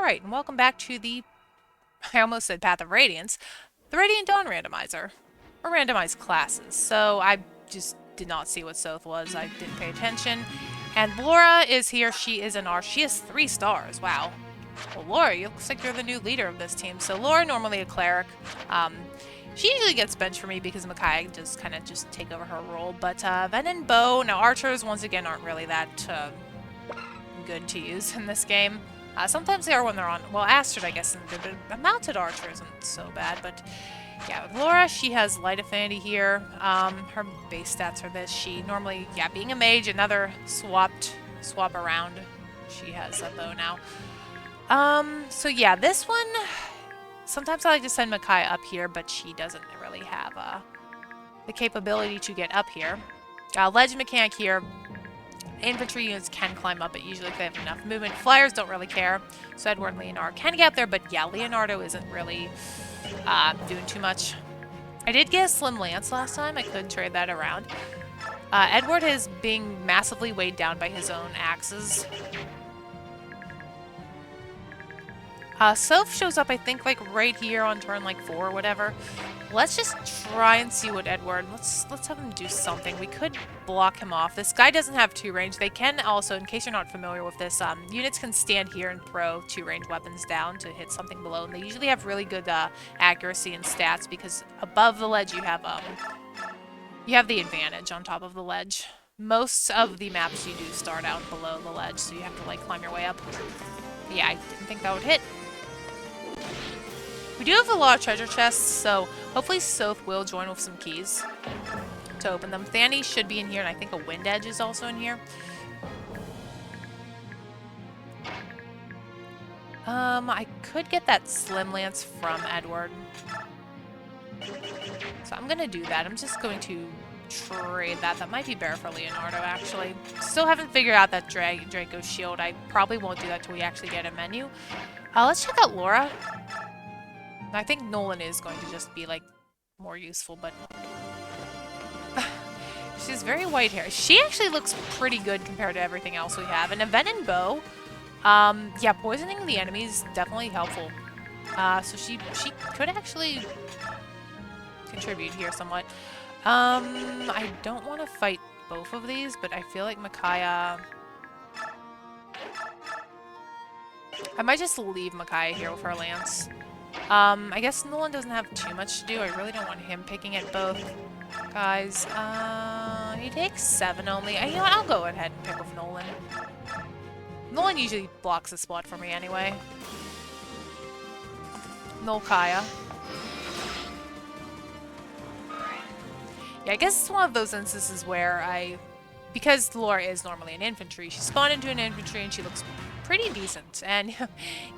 Alright, and welcome back to I almost said Path of Radiance, the Radiant Dawn randomizer, or randomized classes. So I just did not see what Soth was, I didn't pay attention. And Laura is here, she is an R, she has 3 stars, wow. Well, Laura, it looks like you're the new leader of this team. So Laura, normally a cleric, she usually gets benched for me because Micaiah just kind of just take over her role. But Ven and Bo, now archers once again aren't really that good to use in this game. Sometimes they are when they're on, well, Astrid I guess isn't good, but a mounted archer isn't so bad. But yeah, with Laura, she has light affinity here. Her base stats are this. She normally, yeah, being a mage, another swap around. She has a bow now. So yeah, this one, sometimes I like to send Micaiah up here, but she doesn't really have the capability to get up here. Ledge mechanic here. Infantry units can climb up it usually if they have enough movement. Flyers don't really care, so Edward and Leonardo can get up there, but yeah, Leonardo isn't really doing too much. I did get a slim lance last time. I could trade that around. Edward is being massively weighed down by his own axes. Soph shows up, I think, like right here on turn like 4 or whatever. Let's just try and see what Edward. Let's have him do something. We could block him off. This guy doesn't have 2 range. They can also, in case you're not familiar with this, units can stand here and throw 2 ranged weapons down to hit something below, and they usually have really good accuracy and stats because above the ledge you have the advantage on top of the ledge. Most of the maps you do start out below the ledge, so you have to like climb your way up. But yeah, I didn't think that would hit. We do have a lot of treasure chests, so hopefully Soth will join with some keys to open them. Thani should be in here, and I think a wind edge is also in here. I could get that slim lance from Edward. So I'm gonna do that. I'm just going to trade that. That might be better for Leonardo, actually. Still haven't figured out that Draco shield. I probably won't do that till we actually get a menu. Let's check out Laura. I think Nolan is going to just be, like, more useful, but she has very white hair. She actually looks pretty good compared to everything else we have. And a Ven and Bow, yeah, poisoning the enemy is definitely helpful. So she could actually contribute here somewhat. I don't want to fight both of these, but I feel like Micaiah... I might just leave Micaiah here with her lance. I guess Nolan doesn't have too much to do. I really don't want him picking at both guys. He takes 7 only. You know what? I'll go ahead and pick with Nolan. Nolan usually blocks the spot for me anyway. Nolkaya. Yeah, I guess it's one of those instances where because Laura is normally an infantry, she spawned into an infantry and she looks pretty decent. And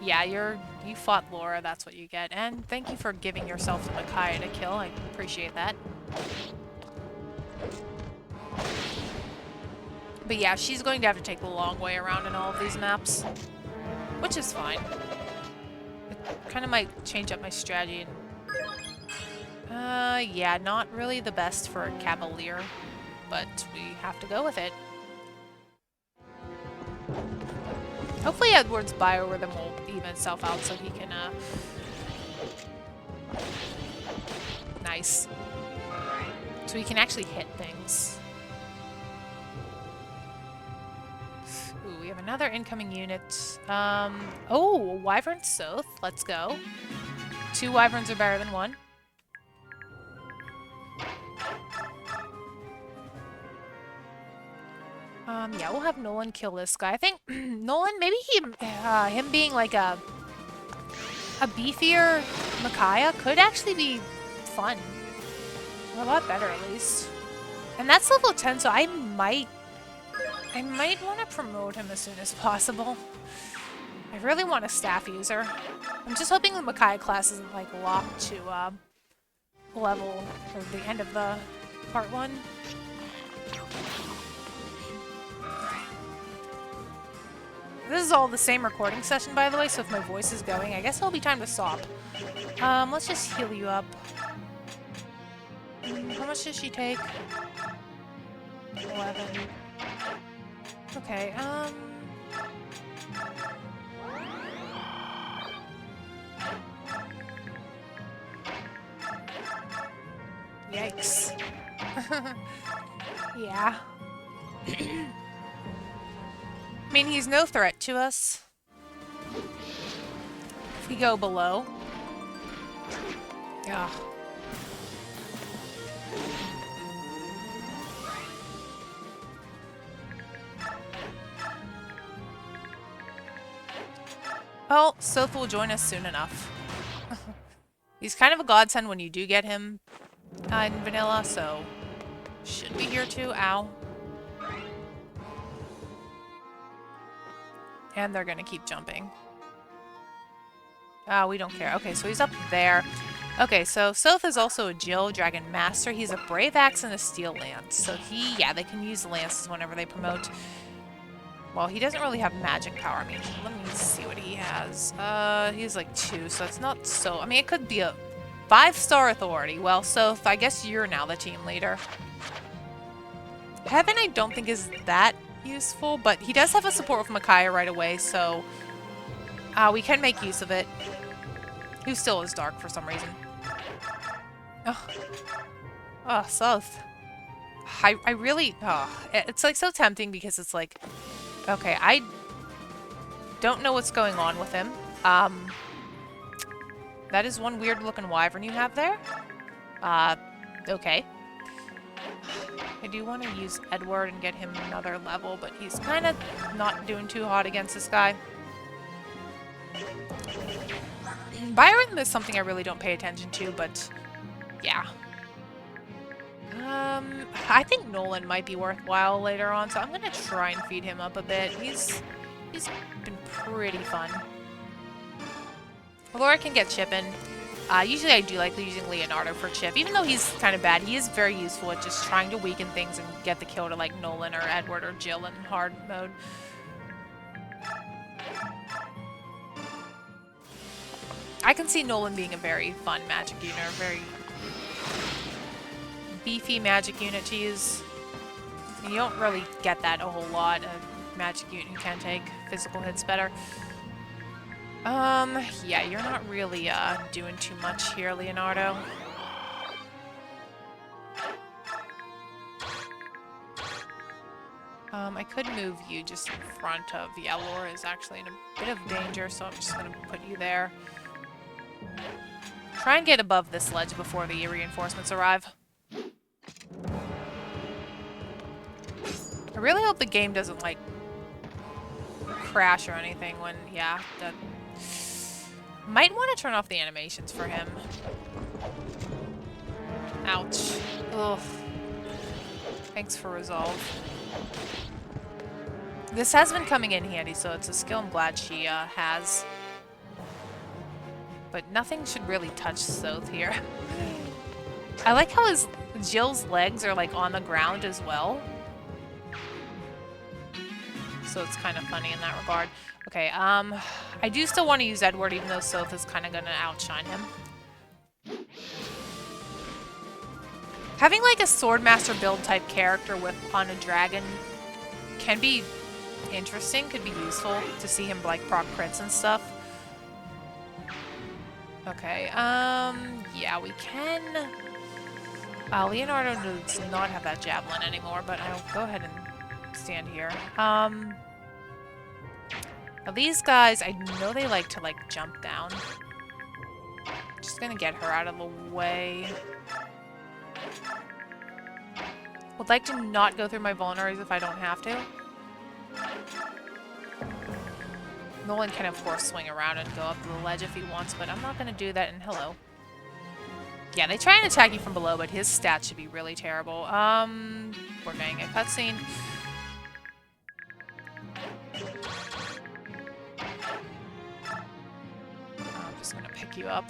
yeah, you fought Laura, that's what you get. And thank you for giving yourself to Micaiah to kill. I appreciate that. But yeah, she's going to have to take the long way around in all of these maps, which is fine. It kind of might change up my strategy. Yeah, not really the best for a cavalier, but we have to go with it. Hopefully Edward's biorhythm will even itself out so he can, nice. So he can actually hit things. Ooh, we have another incoming unit. Oh, Wyvern Soth. Let's go. 2 Wyverns are better than 1. Yeah, we'll have Nolan kill this guy. I think Nolan, maybe him being like a beefier Micaiah could actually be fun. Or a lot better, at least. And that's level 10, so I might want to promote him as soon as possible. I really want a staff user. I'm just hoping the Micaiah class isn't like locked to level or the end of the part 1. This is all the same recording session, by the way, so if my voice is going, I guess it'll be time to stop. Let's just heal you up. How much does she take? 11. Okay, Yeah. I mean, he's no threat to us. If we go below. Yeah. Well, Soth will join us soon enough. He's kind of a godsend when you do get him in vanilla, so should be here too. Ow. And they're gonna keep jumping. We don't care. Okay, so he's up there. Okay, so Soth is also a Jill Dragon Master. He's a Brave Axe and a Steel Lance. So they can use the lances whenever they promote. Well, he doesn't really have magic power. I mean, let me see what he has. He has like 2, so it's not so... I mean, it could be a 5-star authority. Well, Soth, I guess you're now the team leader. Heaven I don't think is that useful, but he does have a support with Micaiah right away, so we can make use of it. Who still is dark for some reason. Oh, Soth. I really... it's like so tempting because it's like... Okay, I don't know what's going on with him. That is one weird looking wyvern you have there. Okay. I do want to use Edward and get him another level, but he's kind of not doing too hot against this guy. Biorhythm is something I really don't pay attention to, but yeah. I think Nolan might be worthwhile later on, so I'm gonna try and feed him up a bit. He's been pretty fun. Laura can get Chip in. Usually I do like using Leonardo for Chip. Even though he's kind of bad, he is very useful at just trying to weaken things and get the kill to like Nolan or Edward or Jill in hard mode. I can see Nolan being a very fun magic unit, a very beefy magic unit to use. You don't really get that a whole lot. A magic unit who can take physical hits better. Yeah, you're not really, doing too much here, Leonardo. I could move you just in front of... Yeah, Laura is actually in a bit of danger, so I'm just gonna put you there. Try and get above this ledge before the reinforcements arrive. I really hope the game doesn't, like, crash or anything when... Yeah, that... Might want to turn off the animations for him. Ouch. Ugh. Thanks for resolve. This has been coming in handy, so it's a skill I'm glad she has. But nothing should really touch Soth here. I like how Jill's legs are like on the ground as well. So it's kind of funny in that regard. Okay, I do still want to use Edward, even though Soth is kind of going to outshine him. Having like a Swordmaster build type character on a dragon can be interesting, could be useful to see him like proc crits and stuff. Okay, yeah, we can... Leonardo does not have that javelin anymore, but I'll go ahead and stand here. Now these guys, I know they like to, like, jump down. Just gonna get her out of the way. Would like to not go through my vulneraries if I don't have to. Nolan can, of course, swing around and go up the ledge if he wants, but I'm not gonna do that, and hello. Yeah, they try and attack you from below, but his stats should be really terrible. We're getting a cutscene. I'm just gonna pick you up.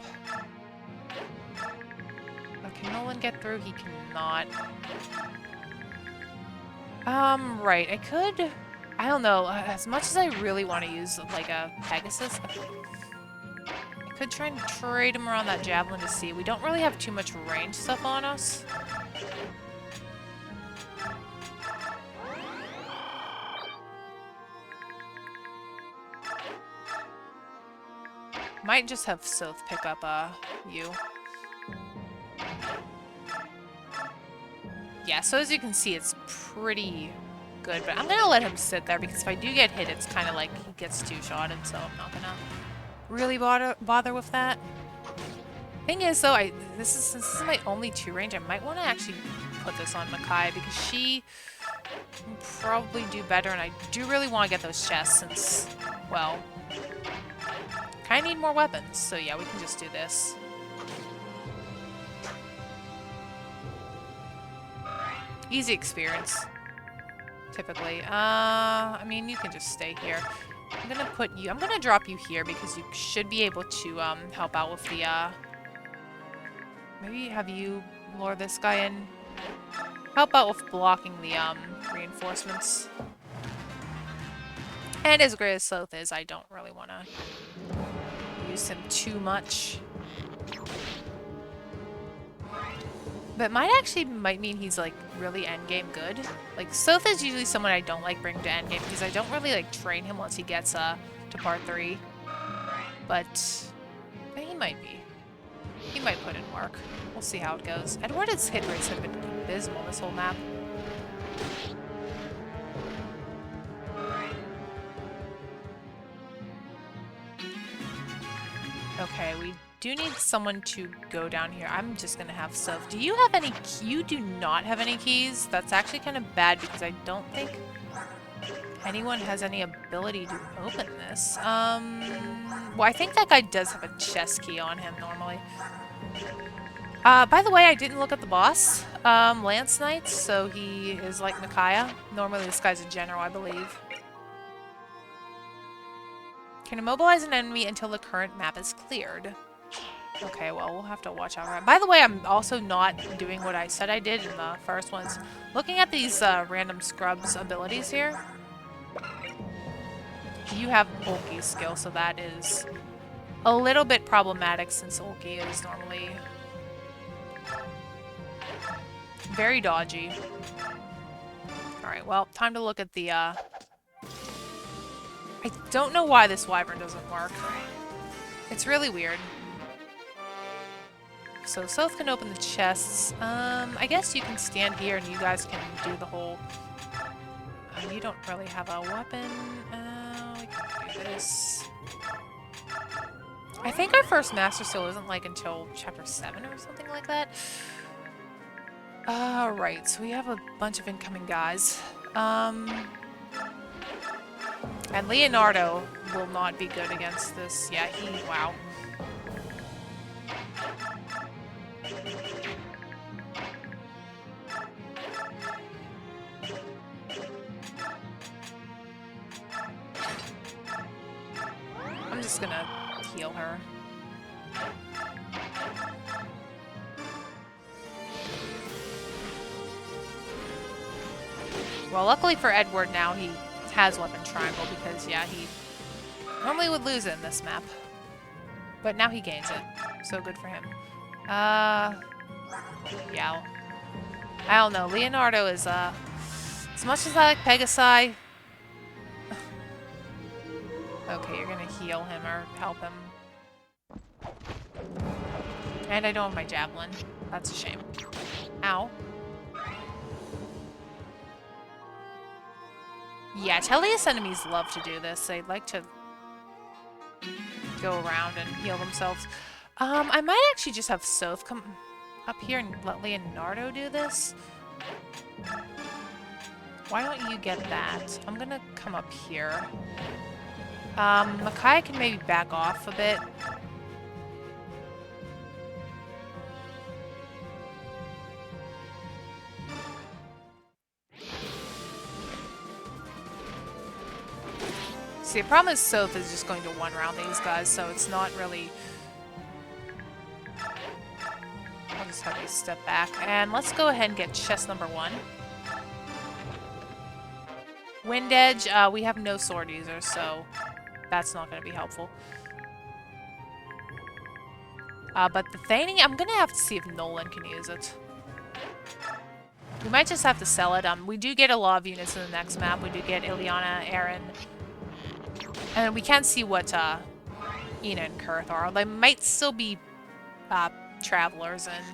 Can Nolan get through? He cannot. Right, I could... I don't know, as much as I really want to use, like, a Pegasus, I could try and trade him around that javelin to see. We don't really have too much range stuff on us. Might just have Soth pick up, you. Yeah, so as you can see, it's pretty good. But I'm going to let him sit there because if I do get hit, it's kind of like he gets two-shotted. So I'm not going to really bother with that. Thing is, though, since this is my only 2 range, I might want to actually put this on Makai because she can probably do better. And I do really want to get those chests since, well, kind of need more weapons. So yeah, we can just do this. Easy experience, typically. I mean, you can just stay here. I'm gonna drop you here because you should be able to, help out with the, maybe have you lure this guy in. Help out with blocking the, reinforcements. And as great as Sloth is, I don't really want to use him too much. But might mean he's, like, really endgame good. Like, Sloth is usually someone I don't like bring to endgame because I don't really, like, train him once he gets, to part 3. But he might be. He might put in work. We'll see how it goes. Edward's hit rates have been abysmal this whole map. Okay, we do need someone to go down here. I'm just gonna have Soph. Do you have any? You do not have any keys. That's actually kind of bad because I don't think anyone has any ability to open this. Well, I think that guy does have a chest key on him normally. By the way, I didn't look at the boss. Lance Knight, so he is like Micaiah. Normally this guy's a general, I believe. Can immobilize an enemy until the current map is cleared. Okay, well, we'll have to watch out. By the way, I'm also not doing what I said I did in the first ones. Looking at these random scrubs abilities here. You have Ulki's skill, so that is a little bit problematic since Ulki is normally very dodgy. Alright, well, time to look at the, I don't know why this wyvern doesn't work. It's really weird. So Soph can open the chests. I guess you can stand here and you guys can do the whole... you don't really have a weapon. We can do this. I think our first Master Seal isn't like until chapter 7 or something like that. Right, so we have a bunch of incoming guys. And Leonardo will not be good against this. Yeah, wow. I'm just gonna heal her. Well, luckily for Edward now, he has Weapon Triangle because, yeah, he normally would lose it in this map. But now he gains it, so good for him. Yeah. I don't know. Leonardo is, as much as I like Pegasi... Okay, you're gonna heal him or help him. And I don't have my javelin. That's a shame. Ow. Yeah, Tellius enemies love to do this. They like to go around and heal themselves. I might actually just have Soph come up here and let Leonardo do this. Why don't you get that? I'm gonna come up here. Makai can maybe back off a bit. See, the problem is Soph is just going to one-round these guys, so it's not really... I'll just have you step back. And let's go ahead and get chest number 1. Wind Edge, we have no sword users, so that's not going to be helpful. But the Thani, I'm going to have to see if Nolan can use it. We might just have to sell it. We do get a lot of units in the next map. We do get Ileana, Aaron. And we can't see what Ena and Kurth are. They might still be travelers, and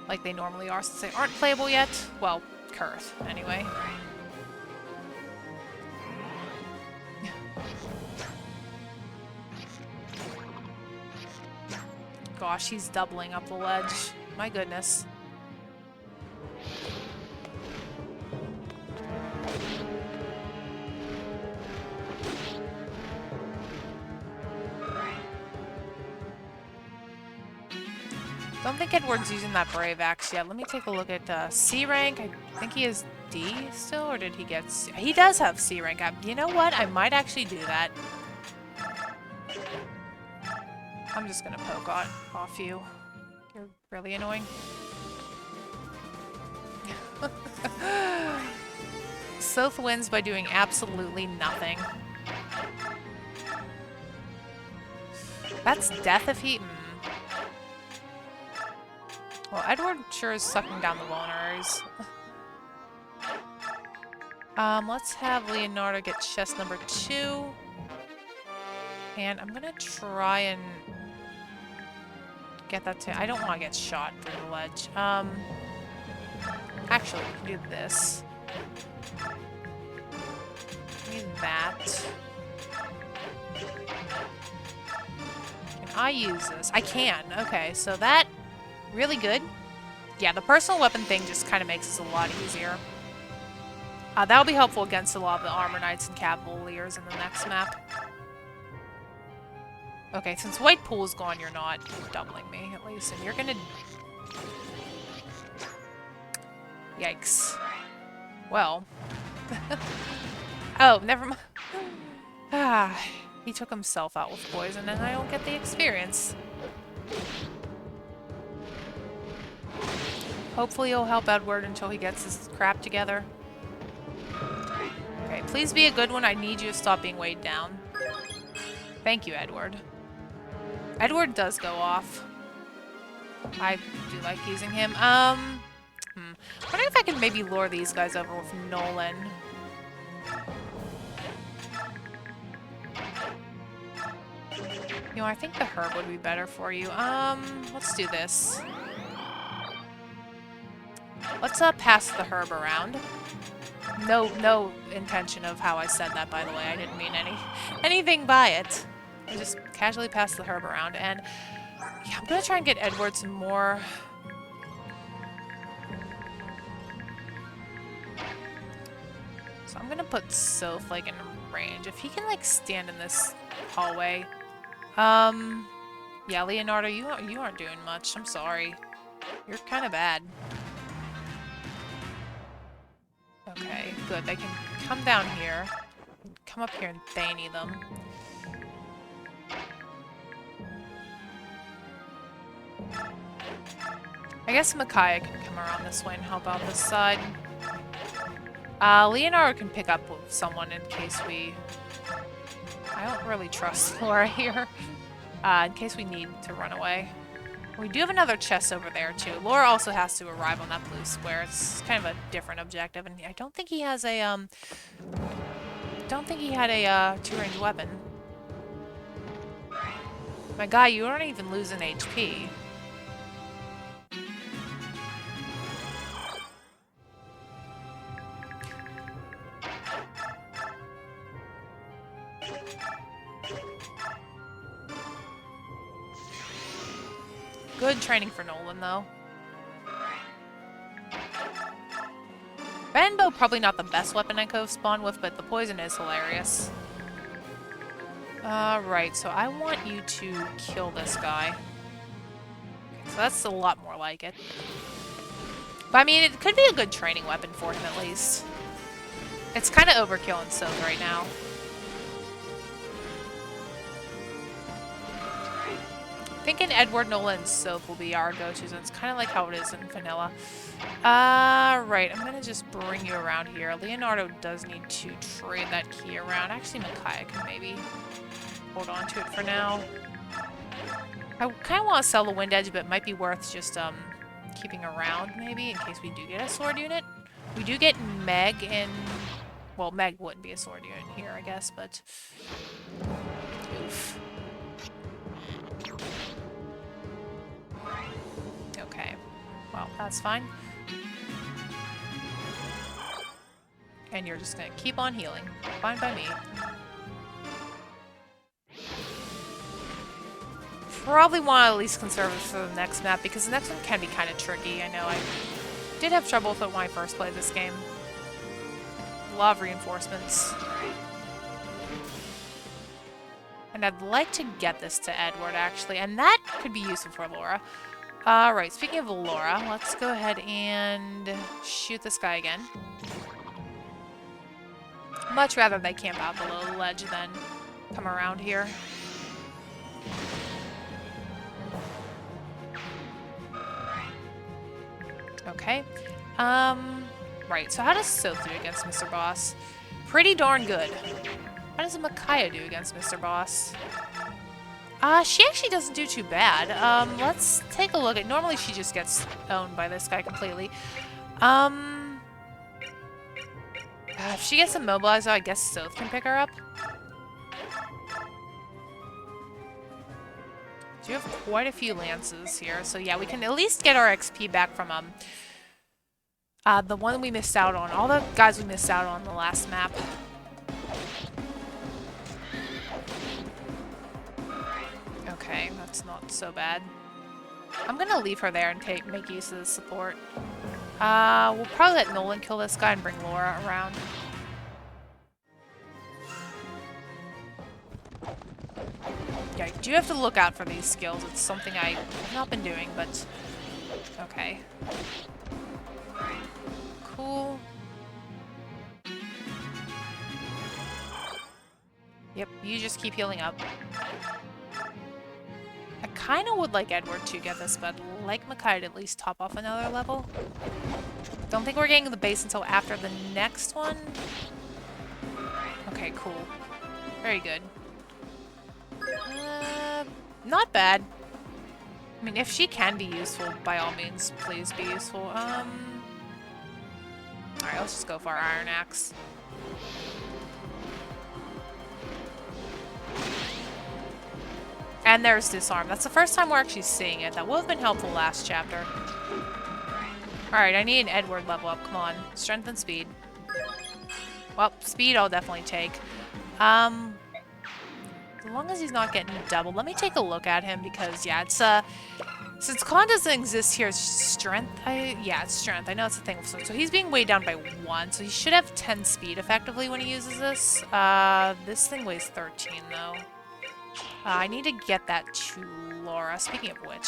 like they normally are since they aren't playable yet. Well, Kurth, anyway. Gosh, he's doubling up the ledge. My goodness. Don't think Edward's using that Brave Axe yet. Let me take a look at C rank. I think he is D still, or did he get C? He does have C rank. You know what? I might actually do that. I'm just gonna poke off you. You're really annoying. Soth wins by doing absolutely nothing. That's death if he... Well, Edward sure is sucking down the vulneraries. Let's have Leonardo get chest number 2. And I'm gonna try and get that to... I don't want to get shot through the ledge. Actually, we can do this. Need that. Can I use this? I can. Okay, so that... Really good. Yeah, the personal weapon thing just kind of makes this a lot easier. That'll be helpful against a lot of the Armor Knights and Cavaliers in the next map. Okay, since White Pool's gone, you're not doubling me, at least. And you're gonna... Yikes. Well. Oh, never mind. Ah, he took himself out with poison, and I don't get the experience. Hopefully he'll help Edward until he gets his crap together. Okay, please be a good one. I need you to stop being weighed down. Thank you, Edward. Edward does go off. I do like using him. Wondering if I can maybe lure these guys over with Nolan. You know, I think the herb would be better for you. Let's do this. Let's pass the herb around. No intention of how I said that, by the way. I didn't mean anything by it. I just casually passed the herb around, and yeah, I'm gonna try and get Edward some more. So I'm gonna put Soph like in range. If he can like stand in this hallway. Yeah, Leonardo, you aren't doing much. I'm sorry. You're kind of bad. Okay, good. They can come down here. Come up here and Thani them. I guess Micaiah can come around this way and help out this side. Leonardo can pick up with someone in case we... I don't really trust Laura here. In case we need to run away. We do have another chest over there, too. Laura also has to arrive on that blue square. It's kind of a different objective, and I don't think he has a, don't think he had a, two-range weapon. My guy, you aren't even losing HP. Good training for Nolan, though. Benbow probably not the best weapon I could have spawned with, but the poison is hilarious. Right, so I want you to kill this guy. Okay, so that's a lot more like it. But I mean, it could be a good training weapon for him, at least. It's kind of overkill in Soth right now. Thinking Edward, Nolan, and Soth will be our go-tos, and it's kind of like how it is in vanilla. Right, I'm gonna just bring you around here. Leonardo does need to trade that key around. Actually, Micaiah can maybe hold on to it for now. I kind of want to sell the Wind Edge, but it might be worth just keeping around, maybe, in case we do get a sword unit. We do get Meg in... Well, Meg wouldn't be a sword unit here, I guess, but... Oof. Okay. Well. That's fine. And you're just gonna keep on healing. Fine by me. Probably want to at least conserve it for the next map, because the next one can be kind of tricky. I know I did have trouble with it when I first played this game. A lot of reinforcements. And I'd like to get this to Edward, actually, and that could be useful for Laura. Right, speaking of Laura, let's go ahead and shoot this guy again. Much rather they camp out below the ledge than come around here. Okay. Right, so how does Soth do against Mr. Boss? Pretty darn good. How does Micaiah do against Mr. Boss? She actually doesn't do too bad. Let's take a look at... Normally she just gets owned by this guy completely. If she gets immobilized, I guess Soth can pick her up. So you have quite a few lances here, so yeah, we can at least get our XP back from, the one we missed out on. All the guys we missed out on the last map. Okay, that's not so bad. I'm gonna leave her there and make use of the support. We'll probably let Nolan kill this guy and bring Laura around. Yeah, I do have to look out for these skills. It's something I have not been doing, but... Okay. Cool. Yep, you just keep healing up. I kind of would like Edward to get this, but I'd like Micaiah to at least top off another level. Don't think we're getting the base until after the next one. Okay, cool. Very good. Not bad. I mean, if she can be useful, by all means, please be useful. Alright, let's just go for our Iron Axe. And there's Disarm. That's the first time we're actually seeing it. That would have been helpful last chapter. Alright, I need an Edward level up. Come on. Strength and speed. Well, speed I'll definitely take. As long as he's not getting doubled. Let me take a look at him because, yeah, it's, since con doesn't exist here, it's strength. Yeah, it's strength. I know it's a thing. So he's being weighed down by 1, so he should have 10 speed effectively when he uses this. This thing weighs 13, though. I need to get that to Laura. Speaking of which,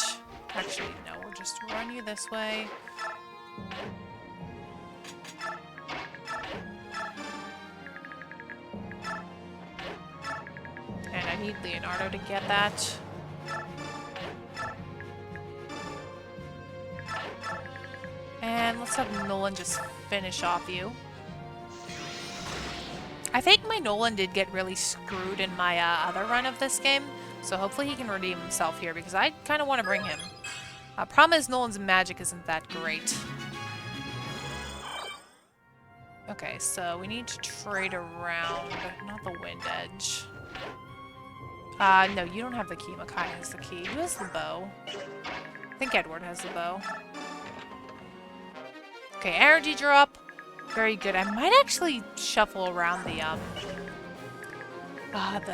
actually, no, we'll just run you this way. And I need Leonardo to get that. And let's have Nolan just finish off you. I think my Nolan did get really screwed in my other run of this game, so hopefully he can redeem himself here, because I kind of want to bring him. Problem is Nolan's magic isn't that great. Okay, so we need to trade around, not the Wind Edge. No, you don't have the key. Micaiah has the key. Who has the bow? I think Edward has the bow. Okay, energy drop. Very good. I might actually shuffle around the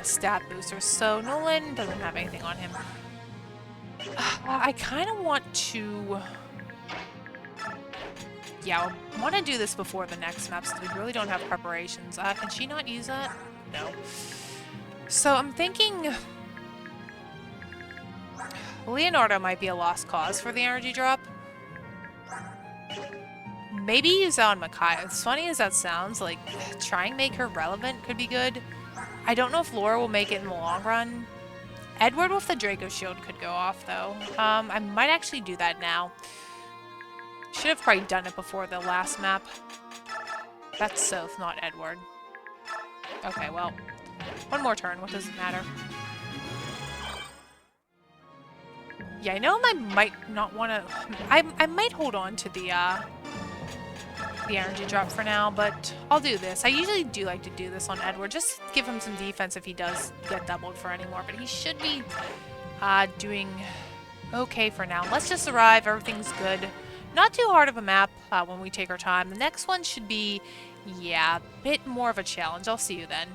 stat boosters. So Nolan doesn't have anything on him. I kind of want to... Yeah, I want to do this before the next map, so we really don't have preparations. Can she not use that? No. So I'm thinking... Leonardo might be a lost cause for the energy drop. Maybe use that on Micaiah. As funny as that sounds, like, try and make her relevant could be good. I don't know if Laura will make it in the long run. Edward with the Draco Shield could go off, though. I might actually do that now. Should have probably done it before the last map. That's Soth, not Edward. Okay, well, one more turn. What does it matter? Yeah, I know I might not want to... I might hold on to the energy drop for now, but I'll do this. I usually do like to do this on Edward. Just give him some defense if he does get doubled for any more, but he should be doing okay for now. Let's just survive. Everything's good. Not too hard of a map when we take our time. The next one should be, yeah, a bit more of a challenge. I'll see you then.